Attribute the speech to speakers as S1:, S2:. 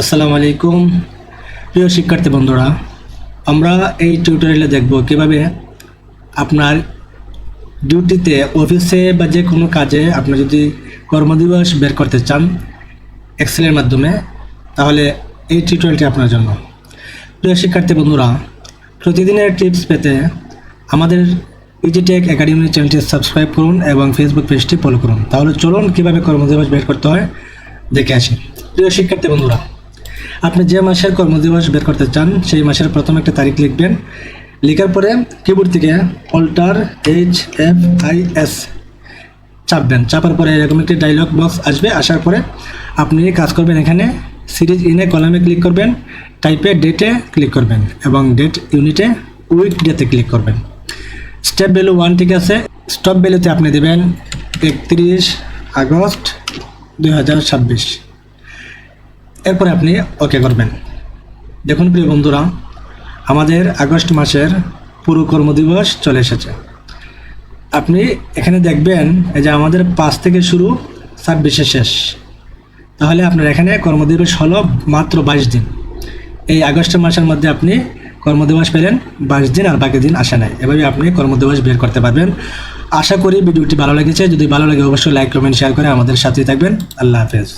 S1: আসসালামু আলাইকুম প্রিয় শিক্ষার্থী বন্ধুরা, আমরা এই টিউটোরিয়ালে দেখব কিভাবে আপনার ডিউটিতে অফিসে বা যে কোনো কাজে আপনি যদি কর্মদিবস বের করতে চান এক্সেলের মাধ্যমে, তাহলে এই টিউটোরিয়ালটি আপনার জন্য। প্রিয় শিক্ষার্থী বন্ধুরা, প্রতিদিনের টিপস পেতে আমাদের ইজিটেক একাডেমি চ্যানেলটি সাবস্ক্রাইব করুন এবং ফেসবুক পেজটি ফলো করুন। তাহলে চলুন কীভাবে কর্মদিবস বের করতে হয় দেখে আসি। প্রিয় শিক্ষার্থী বন্ধুরা, আপনি যে মাসের কর্মদিবস বের করতে চান সেই মাসের প্রথম একটা তারিখ লিখবেন। লেখার পরে কিবোর্ড থেকে অল্টার HFIS চাপবেন। চাপার পরে এরকম একটি ডায়লগ বক্স আসবে। আসার পরে আপনি কাজ করবেন, এখানে সিরিজ ইনে কলামে ক্লিক করবেন, টাইপে ডেটে ক্লিক করবেন এবং ডেট ইউনিটে উইক ডেতে ক্লিক করবেন। স্টেপ ভ্যালু 1 ঠিক আছে। স্টপ ভ্যালুতে আপনি দেবেন 31 আগস্ট 2026। এরপরে আপনি ওকে করবেন। দেখুন প্রিয় বন্ধুরা, আমাদের আগস্ট মাসের পুরো কর্মদিবস চলে এসেছে। আপনি এখানে দেখবেন এই যে আমাদের 5 থেকে শুরু, 26 শেষ। তাহলে আপনার এখানে কর্মদিবস হলো মাত্র 22 দিন। এই আগস্ট মাসের মধ্যে আপনি কর্মদিবস পেলেন 22 দিন, আর বাকি দিন আসে নাই। এভাবে আপনি কর্মদিবস বের করতে পারবেন। আশা করি ভিডিওটি ভালো লেগেছে। যদি ভালো লাগে অবশ্যই লাইক, কমেন্ট, শেয়ার করে আমাদের সাথেই থাকবেন। আল্লাহ হাফেজ।